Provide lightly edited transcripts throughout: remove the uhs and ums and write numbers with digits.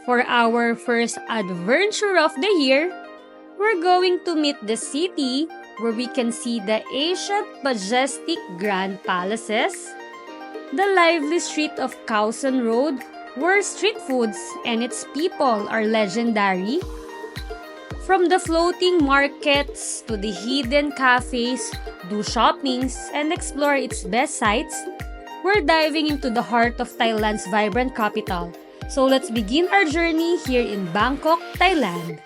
For our first adventure of the year, we're going to meet the city where we can see the ancient, majestic Grand Palaces, the lively street of Cowson Road, where street foods and its people are legendary. From the floating markets to the hidden cafes, do shoppings, and explore its best sites, we're diving into the heart of Thailand's vibrant capital. So let's begin our journey here in Bangkok, Thailand.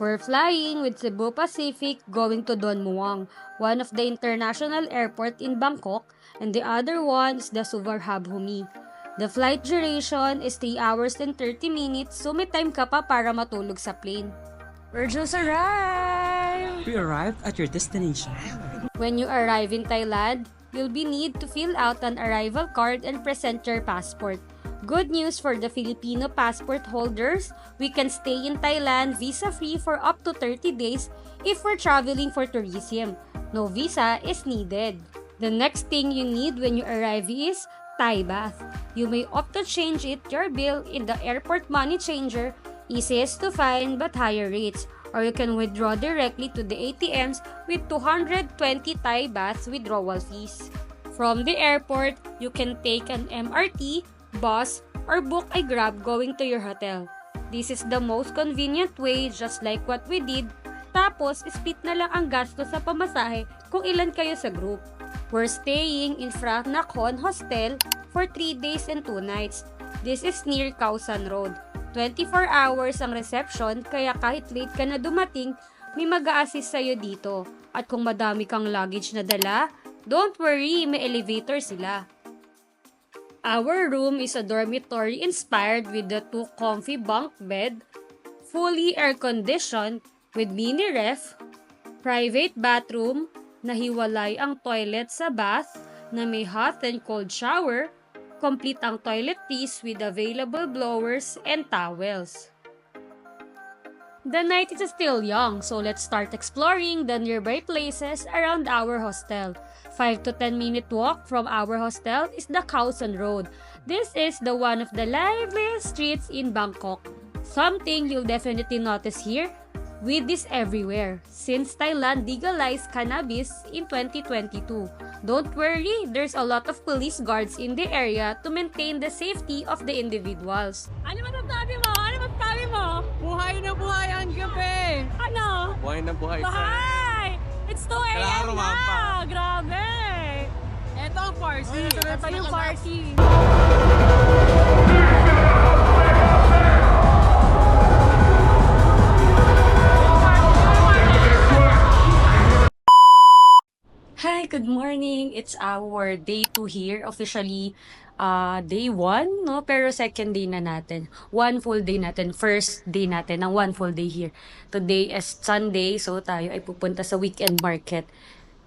We're flying with Cebu Pacific going to Don Muang, one of the international airport in Bangkok, and the other one is the Suvarnabhumi. The flight duration is 3 hours and 30 minutes, so may time ka pa para matulog sa plane. We're just arrived! We arrived at your destination. When you arrive in Thailand, you'll be need to fill out an arrival card and present your passport. Good news for the Filipino passport holders, we can stay in Thailand visa-free for up to 30 days if we're traveling for tourism. No visa is needed. The next thing you need when you arrive is Thai bath. You may opt to change your bill in the airport money changer, easiest to find but higher rates, or you can withdraw directly to the ATMs with 220 Thai baht withdrawal fees. From the airport, you can take an MRT, bus, or book a Grab going to your hotel. This is the most convenient way, just like what we did. Tapos, split na lang ang gasto sa pamasahe kung ilan kayo sa group. We're staying in Phra Nakhon Hostel for 3 days and 2 nights. This is near Cowson Road. 24 hours ang reception, kaya kahit late ka na dumating, may mag-a-assist sa'yo dito. At kung madami kang luggage na dala, don't worry, may elevator sila. Our room is a dormitory inspired with the 2 comfy bunk bed, fully air-conditioned with mini ref, private bathroom, nahiwalay ang toilet sa bath na may hot and cold shower, complete ang toiletries with available blowers and towels. The night is still young, so let's start exploring the nearby places around our hostel. 5 to 10 minute walk from our hostel is the Cowson Road. This is the one of the liveliest streets in Bangkok. Something you'll definitely notice here, weed is everywhere since Thailand legalized cannabis in 2022. Don't worry, there's a lot of police guards in the area to maintain the safety of the individuals. Ano masasabi mo? Ano masasabi mo? Buhay na buhay ang gabi! Ano? Buhay na buhay. Bahay! It's 2 a.m. Klaro, na! mapa. Grabe! Ito ang party. Ito yung party. Hi, good morning. It's our day 2 here. Officially, day 1, no? Pero second day na natin. 1 full day natin. First day natin ng 1 full day here. Today is Sunday, so tayo ay pupunta sa weekend market.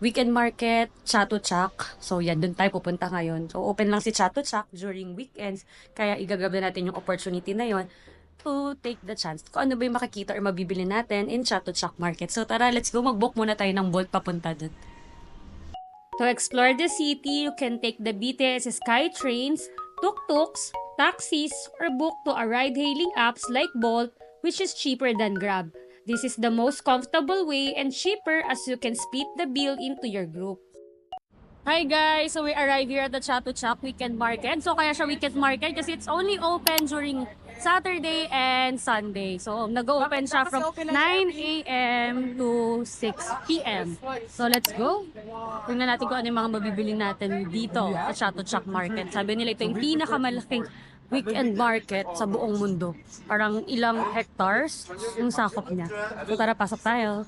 Weekend market, Chatuchak. So yan, dun tayo pupunta ngayon. So open lang si Chatuchak during weekends. Kaya igagabi natin yung opportunity na yon to take the chance. Kung ano ba yung makikita or mabibili natin in Chatuchak Market. So tara, let's go. Mag-book muna tayo ng Bolt papunta dun. To explore the city, you can take the BTS Sky Trains, tuk-tuks, taxis, or book to a ride-hailing apps like Bolt, which is cheaper than Grab. This is the most comfortable way and cheaper as you can split the bill into your group. Hi guys! So we arrived here at the Chatuchak Weekend Market. So kaya siya Weekend Market kasi it's only open during Saturday and Sunday. So nag-open siya from 9 a.m. to 6 p.m. So let's go! Tingnan natin kung ano yung mga mabibili natin dito sa Chatuchak Market. Sabi nila ito yung pinakamalaking weekend market sa buong mundo. Parang ilang hectares yung sakop niya. So tara, pasok tayo.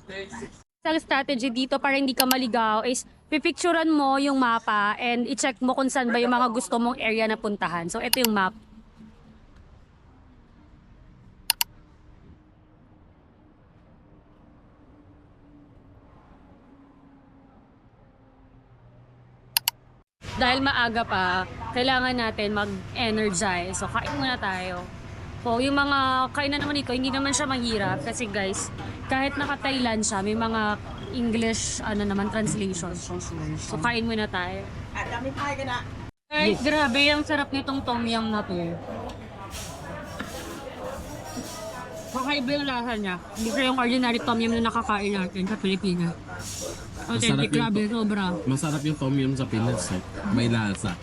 Isang strategy dito para hindi ka maligaw is pipicturan mo yung mapa and i-check mo kung saan ba yung mga gusto mong area na puntahan. So ito yung map. Dahil maaga pa, kailangan natin mag-energize. So kain muna tayo. So, yung mga kainan naman dito, hindi naman siya mahirap. Kasi guys, kahit naka-Thailand siya, may mga English, naman, translation. So, kain muna tayo. Guys, grabe, ang sarap nitong tom yum na to. Kakaiba yung lasa niya. Hindi siya yung ordinary tom yum na nakakain natin sa Pilipinas. Authentic, grabe, sobra. Masarap yung tom yum sa Pinas. May lasa.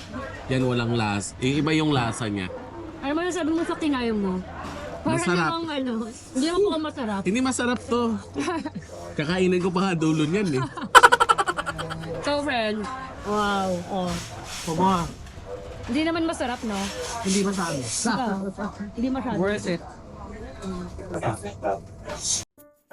Yan walang lasa. Iba yung lasa niya. Ano ba nasabi mo sa kinain mo? Parang Masarap. hindi naman po masarap. Hindi masarap to. Kakainin ko pa nga dulo niyan eh. So, friend. Wow. Oh. Puma. Hindi naman masarap, no? Hindi masabi. Hindi masyado. Worth it.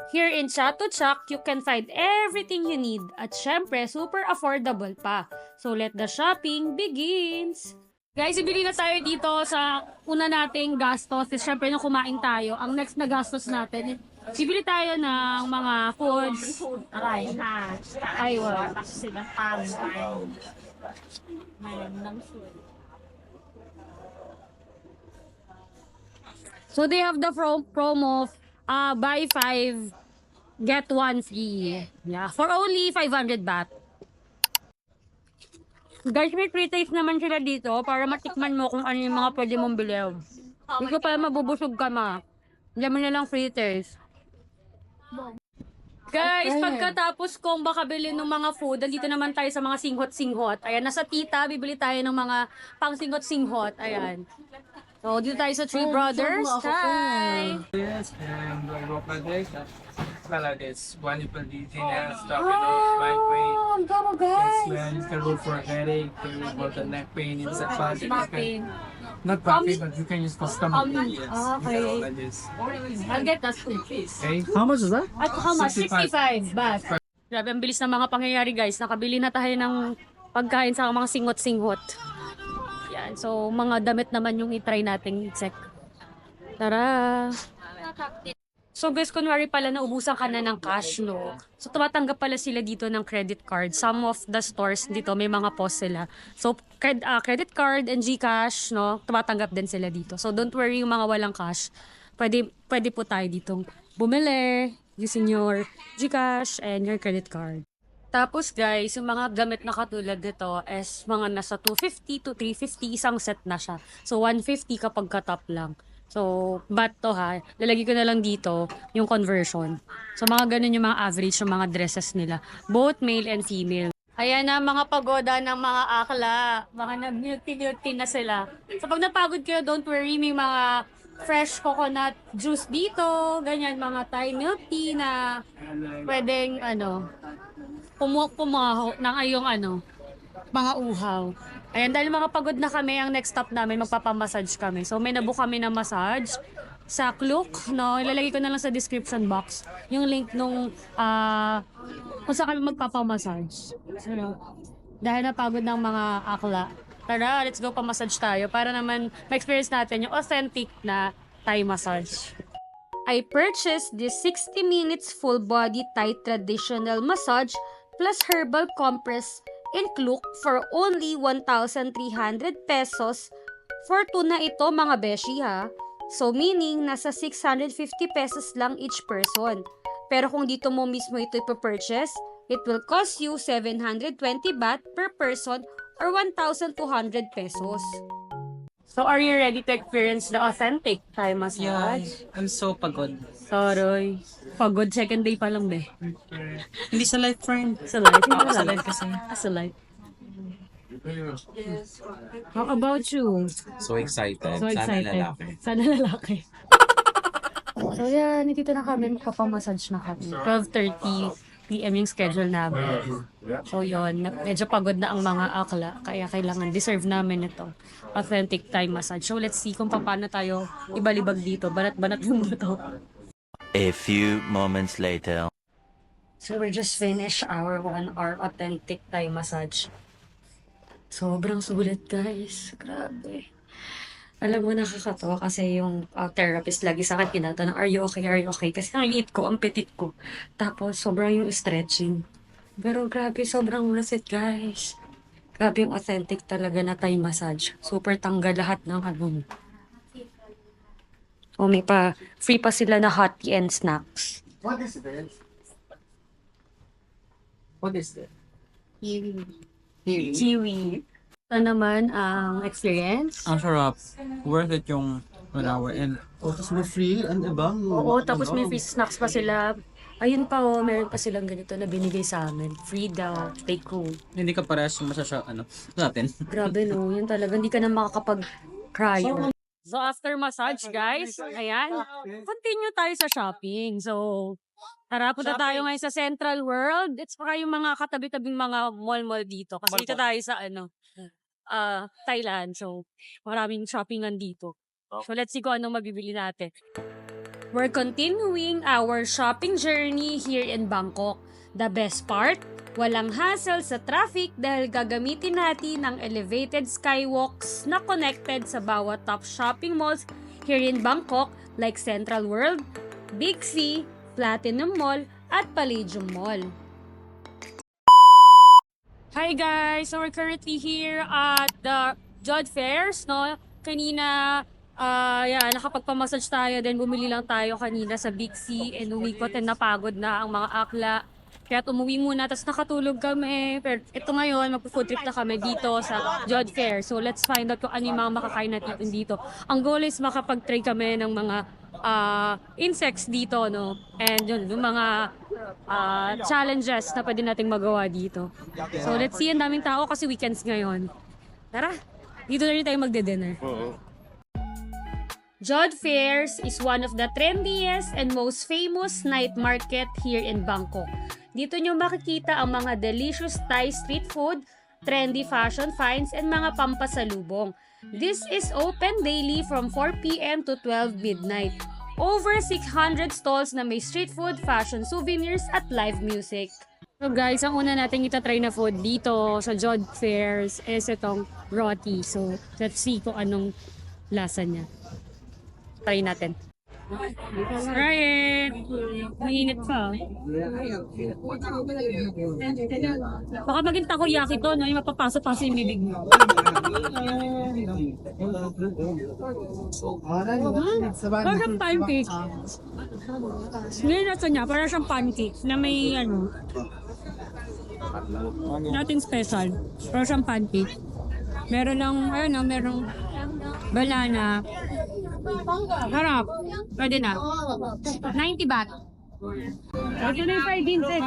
Here in Chato Chak, you can find everything you need. At syempre, super affordable pa. So, let the shopping begins! Guys, ibili na tayo dito sa una nating gastos. Syempre, nung kumain tayo, ang next na gastos natin, bibili tayo ng mga foods. Ay, wow. So, they have the promo of buy 5, get 1 free. Yeah, for only 500 baht. Guys, may free taste naman sila dito para matikman mo kung ano yung mga pwede mong bilhin. Hindi ko pa mabubusog ka ma. Diyan mo na lang free taste. Guys, pagkatapos kong baka bilhin ng mga food, dito naman tayo sa mga singhot-singhot. Ayan, nasa tita, bibili tayo ng mga pang singhot-singhot. Ayan. So, dito tayo sa Three Brothers. Hi! Yes, and local project. Like this, one you put these in and stuff it up, my way. Ang gamo, Yes, guys! man, you can go for a headache, you can go for the neck pain, it's a body. Not body, but you can use for stomach pain, yes. Okay. Like this. I'll get that food, please. Okay? How much is that? At how much? 65 65. baht. Grabe, ang bilis ng mga pangyayari guys. Nakabili na tayo ng pagkain sa mga singhot-singhot. Yan. So, mga damit naman yung itry natin i-check. Tara! So guys, kunwari pala naubusan ka na ng cash, no? So tumatanggap pala sila dito ng credit card. Some of the stores dito may mga POS sila. So credit card and GCash, no? Tumatanggap din sila dito. So don't worry yung mga walang cash. Pwede po tayo ditong bumili using your GCash and your credit card. Tapos guys, yung mga gamit na katulad nito is mga nasa 250 to 350 isang set na siya. So 150 kapag ka-top lang. So, but to ha, lalagay ko na lang dito yung conversion. So, mga ganun yung mga average yung mga dresses nila. Both male and female. Ayan na, mga pagoda ng mga akla. Mga nag-milky na sila. So, pag napagod kayo, don't worry. May mga fresh coconut juice dito. Ganyan, mga Thai milk tea na pwedeng, pumaho ng ayong, mga uhaw. Ayan, dahil mga pagod na kami, ang next stop namin, magpapamassage kami. So, may nabook kami na massage sa Klook, no? Ilalagay ko na lang sa description box yung link nung kung saan kami magpapamassage. So, dahil napagod ng mga akla, tara, let's go pamassage tayo para naman ma-experience natin yung authentic na Thai massage. I purchased this 60 minutes full body Thai traditional massage plus herbal compress in Klook for only 1,300 pesos. For two na ito mga beshi ha. So meaning nasa 650 pesos lang each person. Pero kung dito mo mismo ito ipapurchase, it will cost you 720 baht per person or 1,200 pesos. So are you ready to experience the authentic Thai massage? I'm so pagod. Sorry. Pagod, second day pa lang be. Hindi sa life, friend. Sa life? Oo, sa life kasi. Sa life. How about you? So excited. So Sana excited. lalaki. Sana lalaki. So yan, dito na kami. Magpapamassage na kami. 12:30 PM yung schedule namin. So yun, medyo pagod na ang mga akla. Kaya kailangan, deserve namin ito. Authentic Thai massage. So let's see kung paano tayo ibalibag dito. Banat-banat yung buto. A few moments later. So we just finished our 1 hour authentic Thai massage. Sobrang sulit guys. Grabe. Alam mo, nakakatawa kasi yung therapist lagi sa akin tinatanong, are you okay? Are you okay? Kasi ang liit ko, ang petit ko. Tapos, sobrang yung stretching. Pero grabe, sobrang worth it, guys. Grabe yung authentic talaga na Thai massage. Super tanggal lahat ng O may pa, free pa sila na hot tea and snacks. What is this? What is that? Kiwi. Kiwi. Ito naman ang experience. Ang sarap. Worth it yung 1 hour. And Tapos mo free, ano ba? Oo, tapos may free snacks pa sila. Ayun pa oh, meron pa silang ganito na binigay sa amin. Free daw, take home. hindi ka parehas yung natin. Grabe no, yun talaga. Hindi ka na makakapag-cryo. So after massage guys, ayan, continue tayo sa shopping. So, tara, punta tayo ngayon sa Central World. It's pa yung mga katabi-tabing mga mall-mall dito. Kasi dito tayo sa Thailand. So, maraming shoppingan dito. So, let's see kung anong mabibili natin. We're continuing our shopping journey here in Bangkok. The best part, walang hassle sa traffic dahil gagamitin natin ang elevated skywalks na connected sa bawat top shopping malls here in Bangkok like Central World, Big C, Platinum Mall, at Palladium Mall. Hi guys! So we're currently here at the Jod Fairs, no? Kanina, nakapagpamassage tayo, then bumili lang tayo kanina sa Big C and umikot and napagod na ang mga akla. Kaya umuwi muna, tapos nakatulog kami. Pero ito ngayon, magpo-food trip na kami dito sa Jod Fair. So let's find out kung ano yung mga makakain natin dito. Ang goal is makapag-try kami ng mga insects dito, no? And yun, yung mga challenges na pwede nating magawa dito. So let's see, ang daming tao kasi weekends ngayon. Tara, dito na rin tayo magde-dinner. Jod Fairs is one of the trendiest and most famous night market here in Bangkok. Dito nyo makikita ang mga delicious Thai street food, trendy fashion finds, and mga pampasalubong. This is open daily from 4 p.m. to 12 midnight. Over 600 stalls na may street food, fashion souvenirs, at live music. So guys, ang una natin itatry na food dito sa Jod Fairs is itong roti. So let's see kung anong lasa niya. Try natin. Try it! Mainit pa. Baka maging takoyaki to, no? Yung mapapasok-pasok yung bibig mo. Parang siyang pancake. Ngayon nasa niya, parang siyang pancake na may nothing special. Parang siyang pancake. Meron ng, merong banana. Harap. Pwede na. 90 baht. Ito na yung fried insect.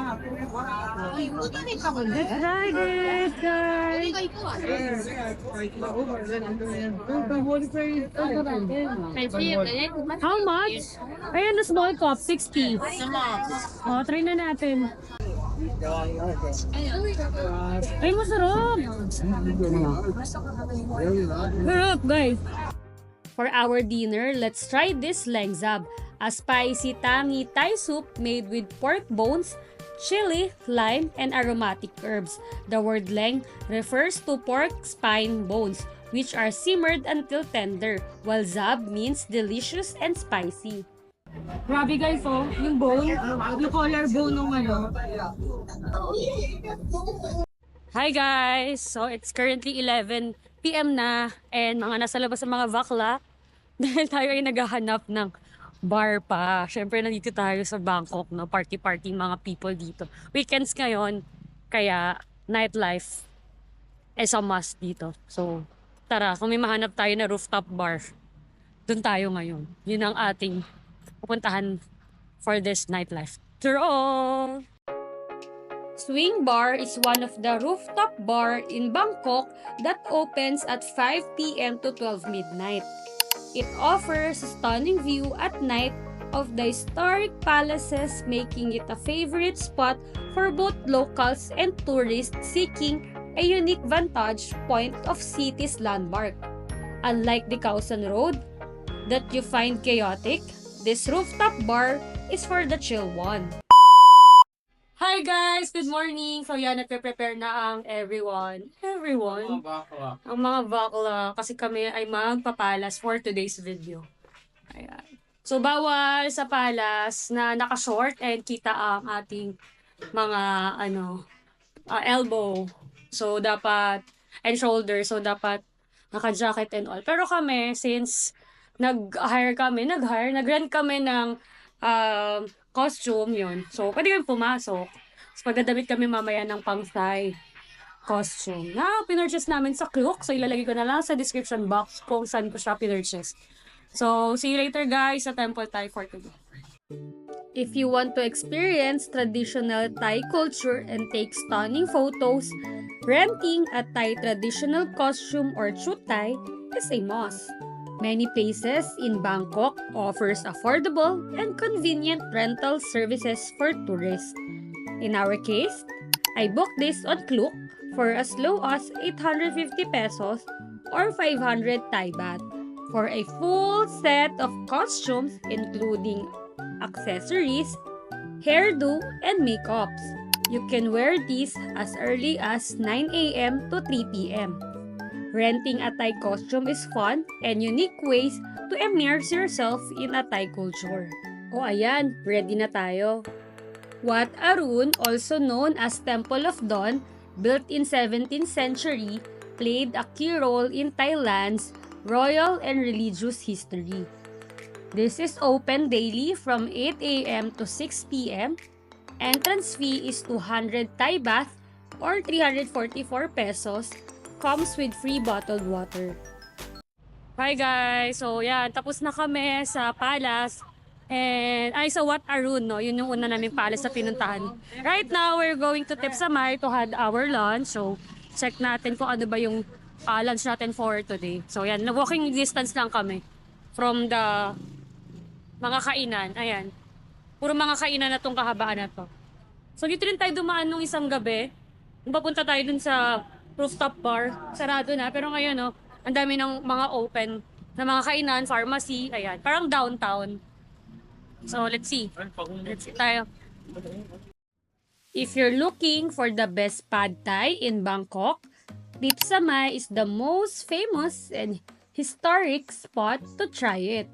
Let's try this, guys. How much? Ayan, the small cup, 60. Oh, try na natin. Ay, masarap. Sarap, guys. For our dinner, let's try this lengzab, a spicy tangy Thai soup made with pork bones, chili, lime, and aromatic herbs. The word leng refers to pork spine bones, which are simmered until tender, while zab means delicious and spicy. Grabe guys, oh, yung bone, yung collarbone ng Hi guys! So it's currently 11 p.m. na and mga nasa labas sa mga bakla dahil tayo ay naghahanap ng bar pa. Siyempre nandito tayo sa Bangkok, no? Party-party mga people dito. Weekends ngayon, kaya nightlife is a must dito. So tara, kung may mahanap tayo na rooftop bar, dun tayo ngayon. Yun ang ating pupuntahan for this nightlife. Draw! Swing Bar is one of the rooftop bar in Bangkok that opens at 5 p.m. to 12 midnight. It offers a stunning view at night of the historic palaces, making it a favorite spot for both locals and tourists seeking a unique vantage point of city's landmark. Unlike the Khao San Road that you find chaotic, this rooftop bar is for the chill one. Hi guys! Good morning! So yan, nagpe-prepare na ang everyone. Ang mga bakla. Kasi kami ay magpapalas for today's video. Ayan. So bawal sa palas na naka-short and kita ang ating mga elbow. So dapat, and shoulder. So dapat naka-jacket and all. Pero kami, since nag-rent kami ng costume yun. So, pwede kami pumasok. So, pagdadamit kami mamaya ng pang-Thai costume. Pinurchase namin sa Klook. So, ilalagay ko na lang sa description box kung saan ko siya pinurchase. So, see you later guys sa Temple Thai for today. If you want to experience traditional Thai culture and take stunning photos, renting a Thai traditional costume or Chut Thai is a must. Many places in Bangkok offers affordable and convenient rental services for tourists. In our case, I booked this on Klook for as low as 850 pesos or 500 Thai baht for a full set of costumes including accessories, hairdo, and makeups. You can wear these as early as 9 a.m. to 3 p.m. Renting a Thai costume is fun and unique ways to immerse yourself in a Thai culture. O ayan, ready na tayo. Wat Arun, also known as Temple of Dawn, built in 17th century, played a key role in Thailand's royal and religious history. This is open daily from 8 a.m. to 6 p.m. Entrance fee is 200 Thai baht or 344 pesos. Comes with free bottled water. Hi guys! So yan, tapos na kami sa palace. And sa Wat Arun, no? Yun yung una naming palace na pinuntahan. Right now, we're going to Tip Samay to have our lunch. So, check natin kung ano ba yung lunch natin for today. So, yan. Walking distance lang kami from the mga kainan. Ayan. Puro mga kainan na itong kahabaan na to. So, dito rin tayo dumaan nung isang gabi. Papunta tayo dun sa rooftop bar. Sarado na. Pero ngayon, no, ang dami ng mga open na mga kainan, pharmacy. Ayan. Parang downtown. So, let's see. Let's see tayo. If you're looking for the best pad Thai in Bangkok, Tip Samay is the most famous and historic spot to try it.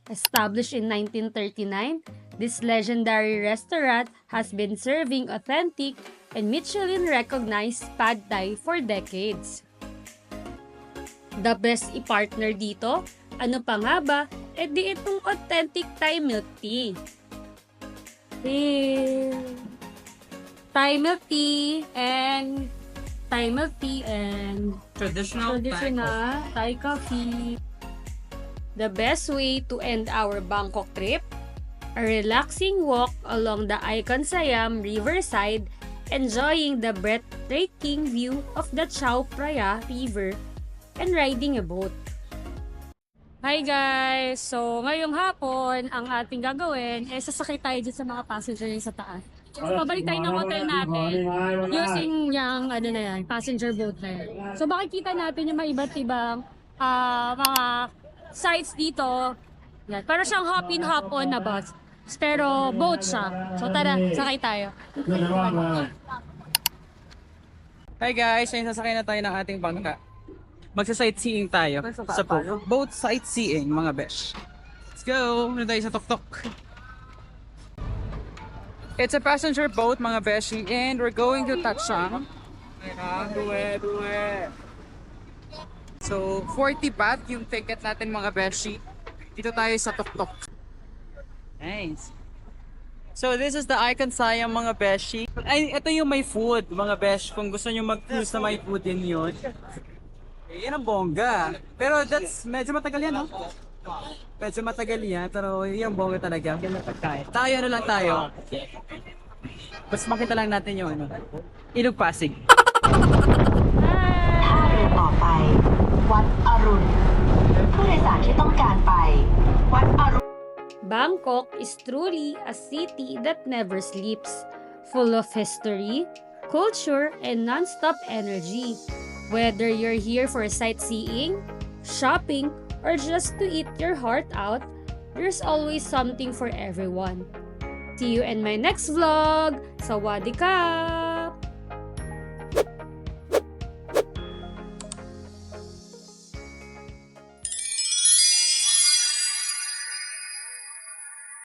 Established in 1939, this legendary restaurant has been serving authentic and Michelin-recognized pad Thai for decades. The best i-partner dito, ano pa nga ba? Di itong authentic Thai milk tea. Thai milk tea and Traditional Thai coffee. The best way to end our Bangkok trip, a relaxing walk along the Icon Siam riverside, enjoying the breathtaking view of the Chao Phraya River, and riding a boat. Hi guys! So, ngayong hapon, ang ating gagawin, sasakay tayo dyan sa mga passenger yung sa taas. So, pabalik tayo ng hotel natin using yung, passenger boat na yan. So, makikita natin yung mga iba't ibang mga sites dito. Yan. Para siyang hop-in, hop-on na bus. Pero, boat siya. So, tara, sakay tayo. Hi guys! Ayun, sasakay na tayo ng ating bangka. Magsa-sightseeing tayo sa boat sightseeing, mga besh. Let's go! Muna tayo sa tok-tok. It's a passenger boat, mga beshi, and we're going to Tachang. So, 40 baht yung ticket natin, mga beshi. Dito tayo sa tok-tok. Nice. So, this is the Icon Siam, mga beshi. Ay, ito yung may food, mga besh. Kung gusto nyo mag-cruise na may food din yun. Yan ang bongga. Pero medyo matagal yan, no? Medyo matagal yan, pero yung bongga talaga. Tayo na lang tayo. Basta makita lang natin yung Ilog Pasig. ท่าเรือต่อไปวัดอรุณผู้โดยสารที่ต้องการไปวัดอรุณ Bangkok is truly a city that never sleeps, full of history, culture, and non-stop energy. Whether you're here for sightseeing, shopping, or just to eat your heart out, there's always something for everyone. See you in my next vlog! Sawadee ka!